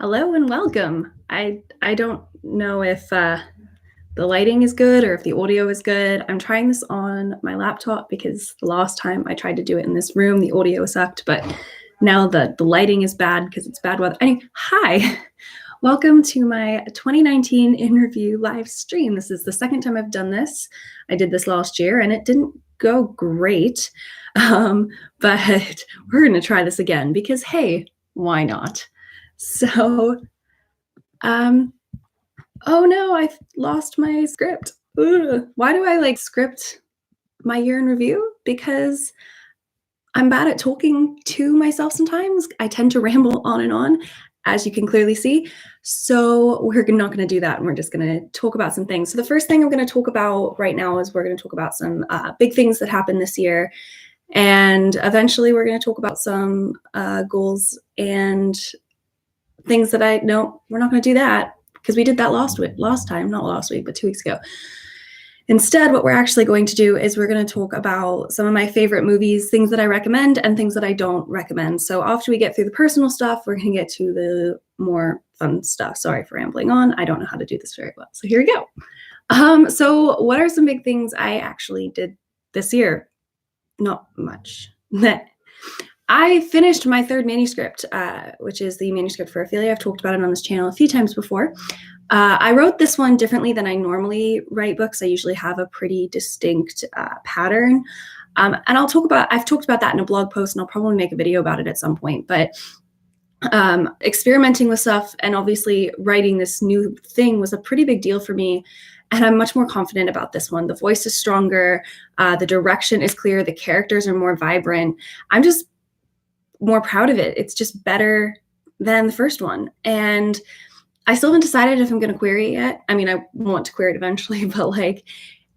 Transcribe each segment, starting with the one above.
Hello and welcome. I don't know if the lighting is good or if the audio is good. I'm trying this on my laptop because the last time I tried to do it in this room, the audio sucked, but now the lighting is bad because it's bad weather. Anyway, hi. Welcome to my 2019 in review live stream. This is the second time I've done this. I did this last year and it didn't go great, but we're going to try this again because, hey, why not? So, oh no, I've lost my script. Ugh. Why do I script my year in review? Because I'm bad at talking to myself sometimes. I tend to ramble on and on, as you can clearly see. So we're not going to do that. And we're just going to talk about some things. So the first thing I'm going to talk about right now is we're going to talk about some big things that happened this year. And eventually we're going to talk about some goals and things that we're not going to do that because we did that not last week, but 2 weeks ago. Instead, what we're actually going to do is we're going to talk about some of my favorite movies, things that I recommend and things that I don't recommend. So after we get through the personal stuff, we're going to get to the more fun stuff. Sorry for rambling on. I don't know how to do this very well. So here we go. So what are some big things I actually did this year? Not much. I finished my third manuscript, which is the manuscript for Ophelia. I've talked about it on this channel a few times before. I wrote this one differently than I normally write books. I usually have a pretty distinct pattern. And I've talked about that in a blog post, and I'll probably make a video about it at some point. But experimenting with stuff and obviously writing this new thing was a pretty big deal for me. And I'm much more confident about this one. The voice is stronger. The direction is clear. The characters are more vibrant. I'm just more proud of it. It's just better than the first one. And I still haven't decided if I'm going to query it yet. I mean, I want to query it eventually, but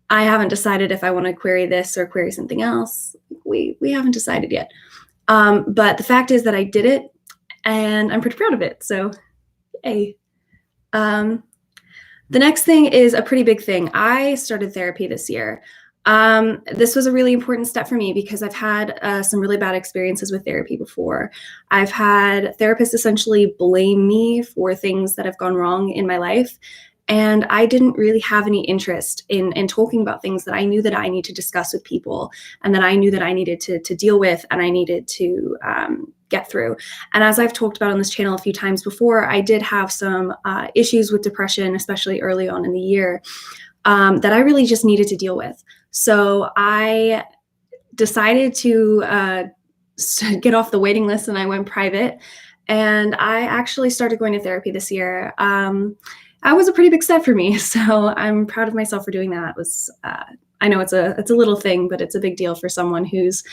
I haven't decided if I want to query this or query something else. We haven't decided yet. But the fact is that I did it and I'm pretty proud of it. So, yay. The next thing is a pretty big thing. I started therapy this year. This was a really important step for me because I've had some really bad experiences with therapy before. I've had therapists essentially blame me for things that have gone wrong in my life. And I didn't really have any interest in talking about things that I knew that I need to discuss with people and that I knew that I needed to deal with and I needed to get through. And as I've talked about on this channel a few times before, I did have some issues with depression, especially early on in the year, that I really just needed to deal with. So I decided to get off the waiting list and I went private. And I actually started going to therapy this year. That was a pretty big step for me. So I'm proud of myself for doing that. It was, I know it's a little thing, but it's a big deal for someone who's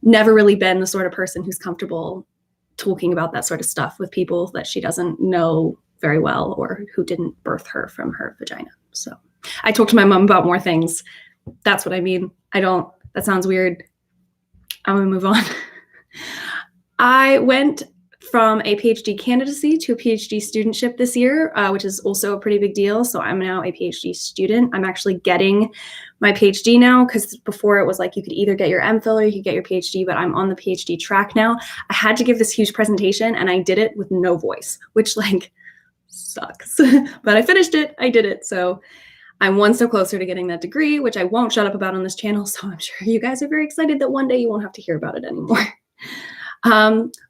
never really been the sort of person who's comfortable talking about that sort of stuff with people that she doesn't know very well or who didn't birth her from her vagina. So I talked to my mom about more things. That's what I mean. That sounds weird. I'm gonna move on. I went from a PhD candidacy to a PhD studentship this year, which is also a pretty big deal. So I'm now a PhD student. I'm actually getting my PhD now because before it was you could either get your MPhil or you could get your PhD, but I'm on the PhD track now. I had to give this huge presentation and I did it with no voice, which sucks. But I finished it. I did it. So I'm one step closer to getting that degree, which I won't shut up about on this channel. So I'm sure you guys are very excited that one day you won't have to hear about it anymore.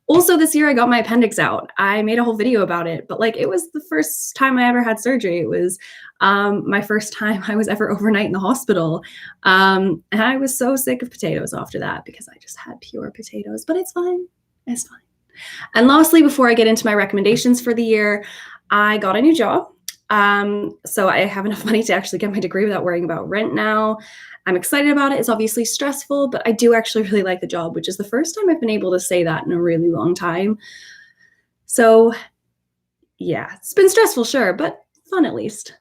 Also this year I got my appendix out. I made a whole video about it, but it was the first time I ever had surgery. It was my first time I was ever overnight in the hospital. And I was so sick of potatoes after that because I just had pure potatoes, but it's fine. It's fine. And lastly, before I get into my recommendations for the year, I got a new job. So I have enough money to actually get my degree without worrying about rent now. I'm excited about it. It's obviously stressful, but I do actually really like the job, which is the first time I've been able to say that in a really long time. So yeah, it's been stressful, sure, but fun at least.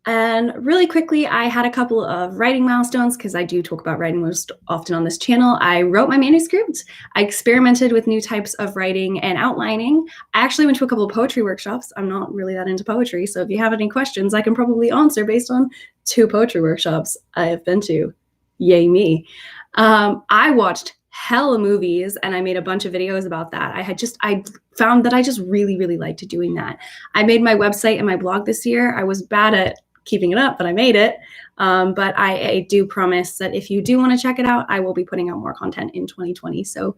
And really quickly, I had a couple of writing milestones because I do talk about writing most often on this channel. I wrote my manuscript. I experimented with new types of writing and outlining. I actually went to a couple of poetry workshops. I'm not really that into poetry, so if you have any questions, I can probably answer based on 2 poetry workshops I have been to. Yay me. I watched hella movies and I made a bunch of videos about that. I found that I just really, really liked doing that. I made my website and my blog this year. I was bad at keeping it up, but I made it. But I do promise that if you do want to check it out, I will be putting out more content in 2020. So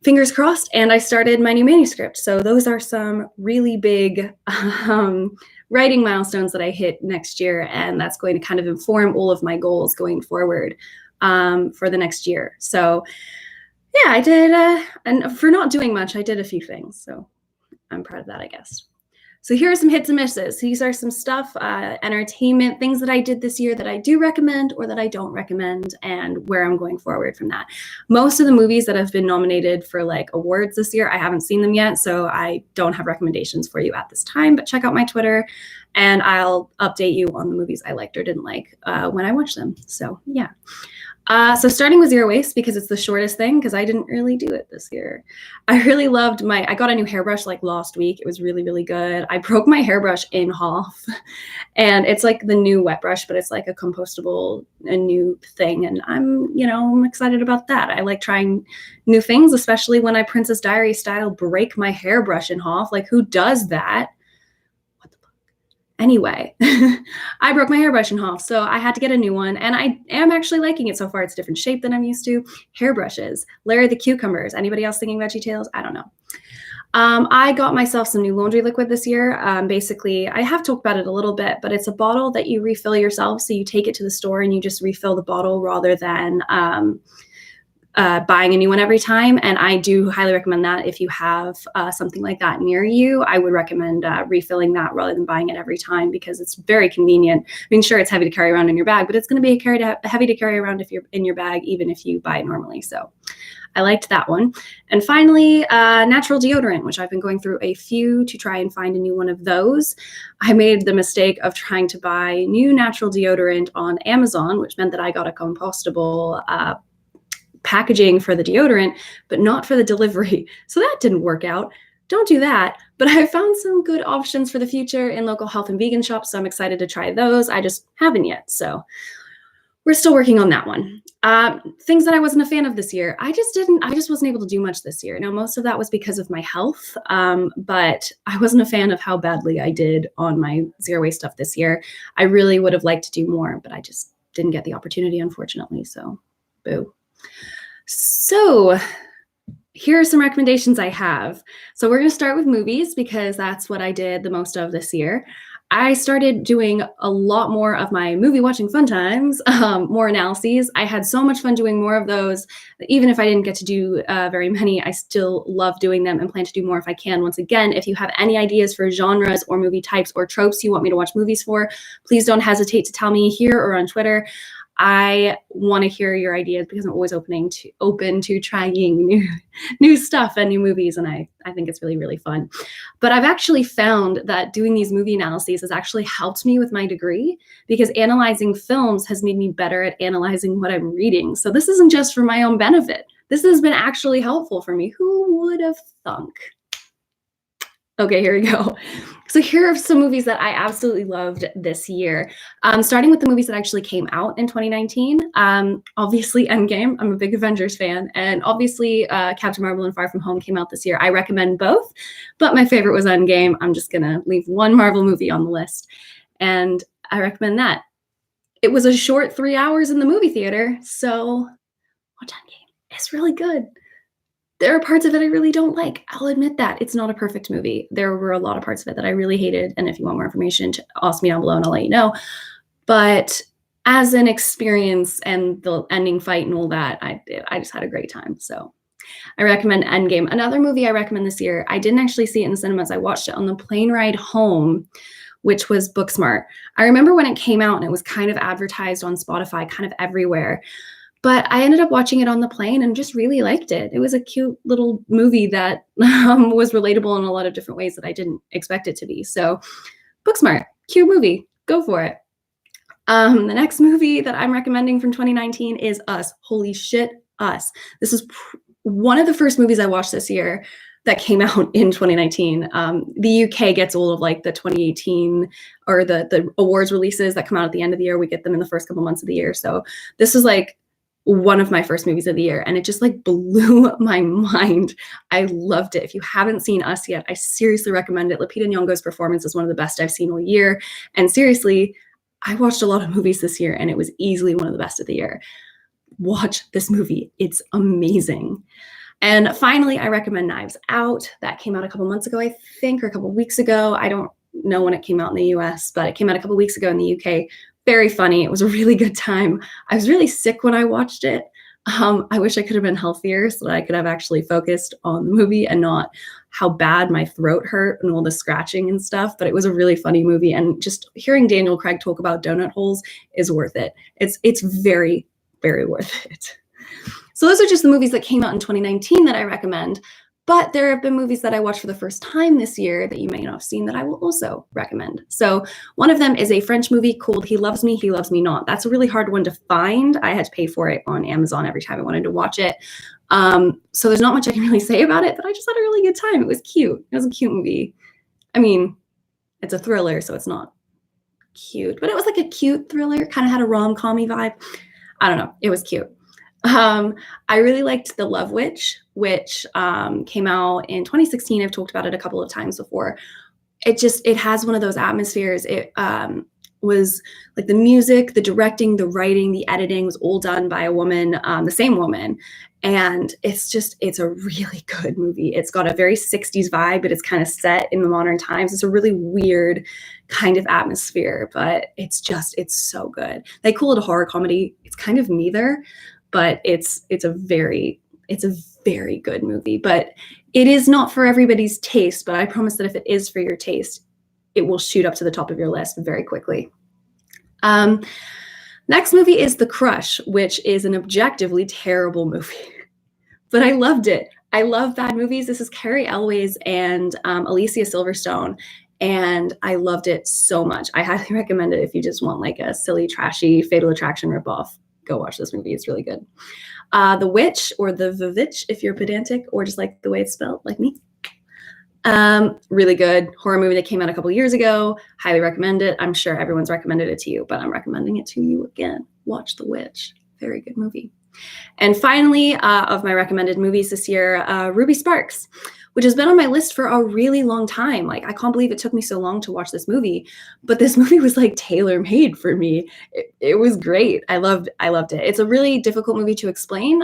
fingers crossed. And I started my new manuscript. So those are some really big writing milestones that I hit next year. And that's going to kind of inform all of my goals going forward for the next year. So yeah, I did, and for not doing much, I did a few things. So I'm proud of that, I guess. So here are some hits and misses. These are some stuff, entertainment, things that I did this year that I do recommend or that I don't recommend, and where I'm going forward from that. Most of the movies that have been nominated for like awards this year, I haven't seen them yet, so I don't have recommendations for you at this time, but check out my Twitter and I'll update you on the movies I liked or didn't like when I watch them. So yeah. So starting with zero waste, because it's the shortest thing, because I didn't really do it this year. I really loved I got a new hairbrush like last week. It was really, really good. I broke my hairbrush in half and it's like the new wet brush, but it's like a compostable, a new thing. And I'm excited about that. I like trying new things, especially when I Princess Diary style break my hairbrush in half. Like, who does that? Anyway, I broke my hairbrush in half, so I had to get a new one, and I am actually liking it so far. It's a different shape than I'm used to. Hairbrushes, Larry the Cucumbers. Anybody else thinking VeggieTales? I don't know. I got myself some new laundry liquid this year. Basically, I have talked about it a little bit, but it's a bottle that you refill yourself. So you take it to the store and you just refill the bottle rather than buying a new one every time. And I do highly recommend that if you have something like that near you. I would recommend refilling that rather than buying it every time, because it's very convenient. I mean, sure, it's heavy to carry around in your bag, but it's going to be heavy to carry around if you're in your bag, even if you buy it normally. So I liked that one. And finally, Natural Deodorant, which I've been going through a few to try and find a new one of those. I made the mistake of trying to buy new Natural Deodorant on Amazon, which meant that I got a compostable packaging for the deodorant, but not for the delivery. So that didn't work out. Don't do that. But I found some good options for the future in local health and vegan shops, so I'm excited to try those. I just haven't yet. So we're still working on that one. Things that I wasn't a fan of this year. I just wasn't able to do much this year. Now, most of that was because of my health, but I wasn't a fan of how badly I did on my zero waste stuff this year. I really would have liked to do more, but I just didn't get the opportunity, unfortunately. So boo. So here are some recommendations I have. So we're going to start with movies, because that's what I did the most of this year. I started doing a lot more of my movie watching fun times, more analyses. I had so much fun doing more of those. Even if I didn't get to do very many, I still love doing them and plan to do more if I can. Once again, if you have any ideas for genres or movie types or tropes you want me to watch movies for, please don't hesitate to tell me here or on Twitter. I want to hear your ideas, because I'm always open to trying new stuff and new movies, and I think it's really, really fun. But I've actually found that doing these movie analyses has actually helped me with my degree, because analyzing films has made me better at analyzing what I'm reading. So this isn't just for my own benefit. This has been actually helpful for me. Who would have thunk? Okay, here we go. So here are some movies that I absolutely loved this year. Starting with the movies that actually came out in 2019. Obviously, Endgame. I'm a big Avengers fan. And obviously, Captain Marvel and Far From Home came out this year. I recommend both, but my favorite was Endgame. I'm just going to leave one Marvel movie on the list, and I recommend that. It was a short 3 hours in the movie theater, so watch Endgame. It's really good. There are parts of it I really don't like. I'll admit that. It's not a perfect movie. There were a lot of parts of it that I really hated. And if you want more information, ask me down below and I'll let you know. But as an experience and the ending fight and all that, I just had a great time. So I recommend Endgame. Another movie I recommend this year, I didn't actually see it in the cinemas. I watched it on the plane ride home, which was Booksmart. I remember when it came out and it was kind of advertised on Spotify, kind of everywhere. But I ended up watching it on the plane and just really liked it. It was a cute little movie that was relatable in a lot of different ways that I didn't expect it to be. So Booksmart, cute movie. Go for it. The next movie that I'm recommending from 2019 is Us. Holy shit, Us. This is one of the first movies I watched this year that came out in 2019. The UK gets all of like the 2018 or the awards releases that come out at the end of the year. We get them in the first couple months of the year. So this is like one of my first movies of the year, and it just like blew my mind. I loved it. If you haven't seen Us yet, I seriously recommend it. Lupita Nyong'o's performance is one of the best I've seen all year. And seriously, I watched a lot of movies this year, and it was easily one of the best of the year. Watch this movie. It's amazing. And finally, I recommend Knives Out. That came out a couple months ago, I think, or a couple weeks ago. I don't know when it came out in the US, but it came out a couple weeks ago in the UK. Very funny. It was a really good time. I was really sick when I watched it. I wish I could have been healthier so that I could have actually focused on the movie and not how bad my throat hurt and all the scratching and stuff. But it was a really funny movie. And just hearing Daniel Craig talk about donut holes is worth it. It's very, very worth it. So those are just the movies that came out in 2019 that I recommend. But there have been movies that I watched for the first time this year that you may not have seen that I will also recommend. So one of them is a French movie called He Loves Me, He Loves Me Not. That's a really hard one to find. I had to pay for it on Amazon every time I wanted to watch it. So there's not much I can really say about it, but I just had a really good time. It was cute. It was a cute movie. I mean, it's a thriller, so it's not cute, but it was like a cute thriller. Kind of had a rom-com-y vibe. I don't know. It was cute. I really liked The Love Witch, which came out in 2016. I've talked about it a couple of times before. It has one of those atmospheres. It was like the music, the directing, the writing, the editing was all done by a woman, the same woman. And it's a really good movie. It's got a very 60s vibe, but it's kind of set in the modern times. It's a really weird kind of atmosphere, but it's so good. They call it a horror comedy. It's kind of neither. But it's a very good movie. But it is not for everybody's taste. But I promise that if it is for your taste, it will shoot up to the top of your list very quickly. Next movie is The Crush, which is an objectively terrible movie. But I loved it. I love bad movies. This is Carrie Elways and Alicia Silverstone. And I loved it so much. I highly recommend it if you just want like a silly, trashy Fatal Attraction ripoff. Go watch this movie. It's really good. The Witch, or the Vivitch if you're pedantic, or just like the way it's spelled, like me. Really good horror movie that came out a couple years ago. Highly recommend it. I'm sure everyone's recommended it to you, but I'm recommending it to you again. Watch The Witch. Very good movie. And finally, of my recommended movies this year, Ruby Sparks, which has been on my list for a really long time. Like, I can't believe it took me so long to watch this movie, but this movie was like tailor-made for me. It was great. I loved it. It's a really difficult movie to explain.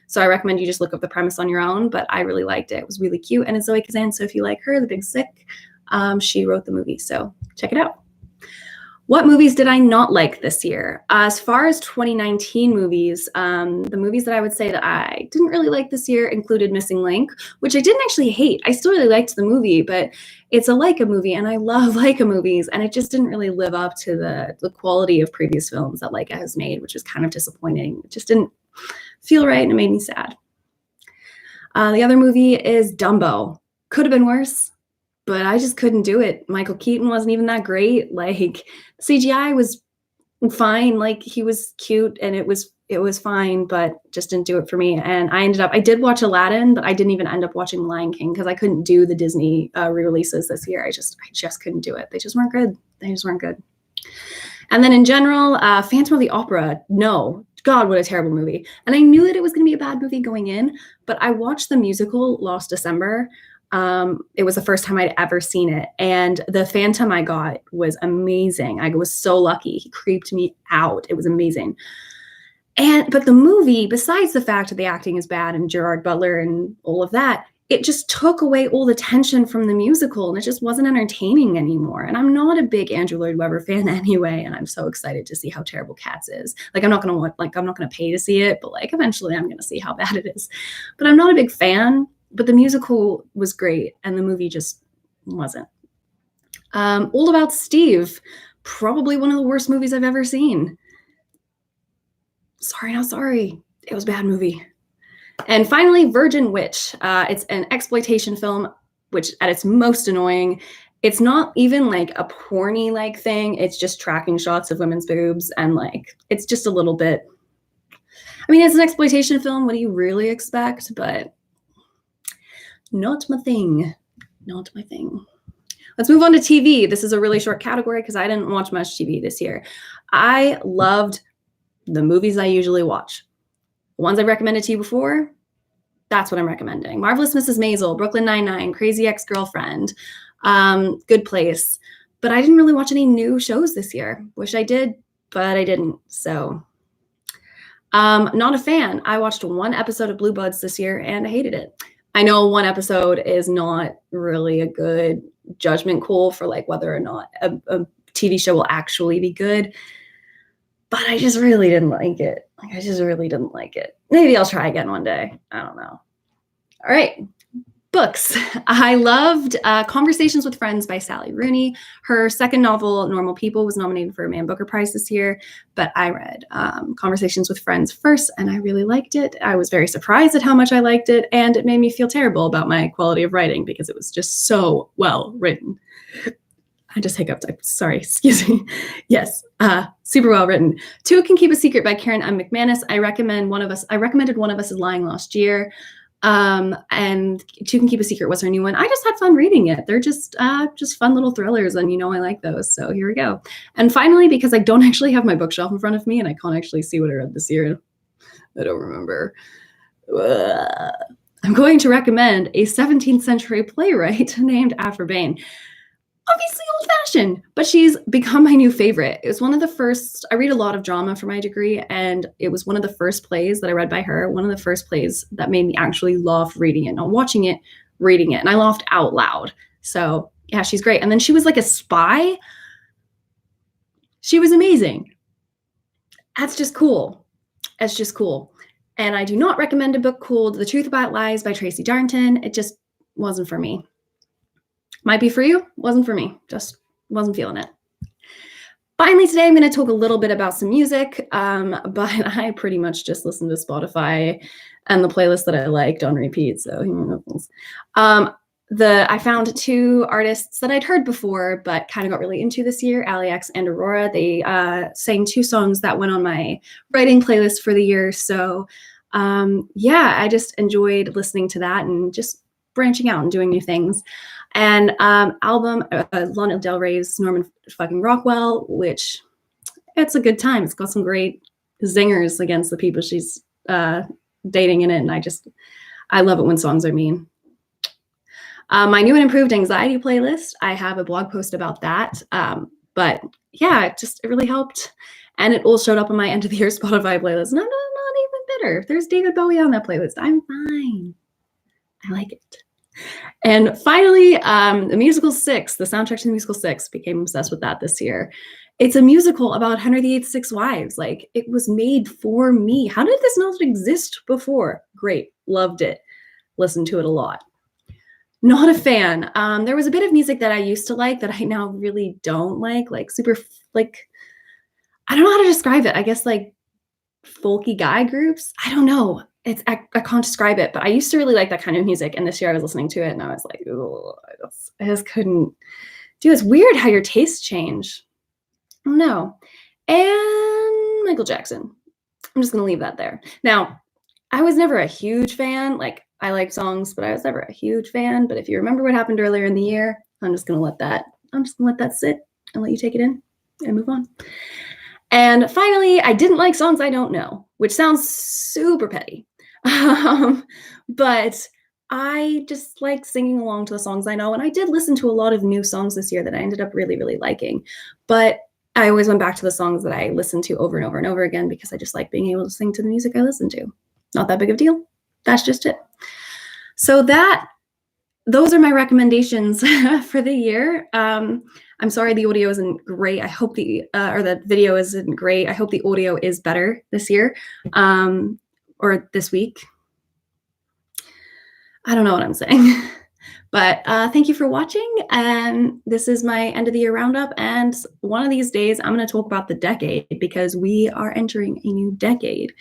So I recommend you just look up the premise on your own, but I really liked it. It was really cute. And it's Zoe Kazan. So if you like her, the big sick, she wrote the movie. So check it out. What movies did I not like this year? As far as 2019 movies, the movies that I would say that I didn't really like this year included Missing Link, which I didn't actually hate. I still really liked the movie, but it's a Leica movie, and I love Leica movies, and it just didn't really live up to the quality of previous films that Leica has made, which was kind of disappointing. It just didn't feel right, and it made me sad. The other movie is Dumbo. Could have been worse, but I just couldn't do it. Michael Keaton wasn't even that great. Like, CGI was fine. Like, he was cute and it was fine, but just didn't do it for me. And I did watch Aladdin, but I didn't even end up watching Lion King because I couldn't do the Disney re-releases this year. I just couldn't do it. They just weren't good. And then in general, Phantom of the Opera, no. God, what a terrible movie. And I knew that it was going to be a bad movie going in, but I watched the musical last December. It was the first time I'd ever seen it. And the Phantom I got was amazing. I was so lucky. He creeped me out. It was amazing. But the movie, besides the fact that the acting is bad and Gerard Butler and all of that, it just took away all the tension from the musical, and it just wasn't entertaining anymore. And I'm not a big Andrew Lloyd Webber fan anyway, and I'm so excited to see how terrible Cats is. Like, I'm not gonna pay to see it, but like eventually I'm gonna see how bad it is. But I'm not a big fan. But the musical was great, and the movie just wasn't. All About Steve, probably one of the worst movies I've ever seen. Sorry, not sorry. It was a bad movie. And finally, Virgin Witch. It's an exploitation film, which at its most annoying, it's not even like a porny like thing. It's just tracking shots of women's boobs, and like, it's just a little bit. I mean, it's an exploitation film. What do you really expect? But not my thing. Let's move on to TV. This is a really short category because I didn't watch much TV this year. I loved the movies I usually watch. ones I've recommended to you before, that's what I'm recommending. Marvelous Mrs. Maisel, Brooklyn Nine-Nine, Crazy Ex-Girlfriend, Good Place. But I didn't really watch any new shows this year. Wish I did, but I didn't. So not a fan. I watched one episode of Blue Bloods this year and I hated it. I know one episode is not really a good judgment call for like whether or not a TV show will actually be good, but I just really didn't like it. I just really didn't like it. Maybe I'll try again one day. I don't know. All right. Books. I loved Conversations with Friends by Sally Rooney. Her second novel, Normal People, was nominated for a Man Booker Prize this year, but I read Conversations with Friends first, and I really liked it. I was very surprised at how much I liked it, and it made me feel terrible about my quality of writing because it was just so well written. I just hiccuped. Sorry, excuse me. Yes, super well written. Two Can Keep a Secret by Karen M. McManus. I recommended One of Us Is Lying last year. And Two Can Keep a Secret was her new one. I just had fun reading it. They're just fun little thrillers, and I like those. So here we go. And finally, because I don't actually have my bookshelf in front of me and I can't actually see what I read this year, I don't remember. I'm going to recommend a 17th century playwright named Aphra Behn. Obviously old-fashioned, but she's become my new favorite. It was one of the first, I read a lot of drama for my degree, and it was one of the first plays that I read by her, one of the first plays that made me actually love reading it, not watching it, reading it, and I laughed out loud. So yeah, she's great. And then she was like a spy. She was amazing. That's just cool. It's just cool. And I do not recommend a book called The Truth About Lies by Tracy Darnton. It just wasn't for me. Might be for you, wasn't for me, just wasn't feeling it. Finally, today I'm going to talk a little bit about some music, but I pretty much just listened to Spotify and the playlist that I liked on repeat, so I found two artists that I'd heard before, but kind of got really into this year, Ali X and Aurora. They sang two songs that went on my writing playlist for the year, so yeah, I just enjoyed listening to that and just branching out and doing new things. And album, Lana Del Rey's Norman fucking Rockwell, which it's a good time. It's got some great zingers against the people she's dating in it. And I love it when songs are mean. My new and improved anxiety playlist, I have a blog post about that. But yeah, it really helped. And it all showed up on my end of the year Spotify playlist. No, not even better. There's David Bowie on that playlist. I'm fine. I like it. And finally, the musical Six, the soundtrack to the musical Six, became obsessed with that this year. It's a musical about Henry VIII's six wives. Like, it was made for me. How did this not exist before? Great. Loved it. Listened to it a lot. Not a fan. There was a bit of music that I used to like that I now really don't like super, like, I don't know how to describe it. I guess like folky guy groups. I don't know. I can't describe it, but I used to really like that kind of music. And this year I was listening to it and I was like, oh, I just couldn't do it. It's weird how your tastes change. I don't know. And Michael Jackson. I'm just going to leave that there. Now, I was never a huge fan. Like, I like songs, but I was never a huge fan. But if you remember what happened earlier in the year, I'm just going to let that sit and let you take it in and move on. And finally, I didn't like songs I don't know, which sounds super petty. But I just like singing along to the songs I know. And I did listen to a lot of new songs this year that I ended up really, really liking. But I always went back to the songs that I listened to over and over and over again because I just like being able to sing to the music I listen to. Not that big of a deal. That's just it. So those are my recommendations for the year. I'm sorry the audio isn't great. I hope the video isn't great. I hope the audio is better this year or this week. I don't know what I'm saying. But thank you for watching. And this is my end of the year roundup. And one of these days, I'm going to talk about the decade because we are entering a new decade,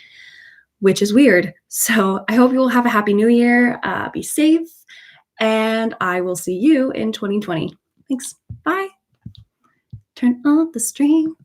which is weird. So I hope you will have a happy new year. Be safe. And I will see you in 2020. Thanks. Bye. Turn off the stream.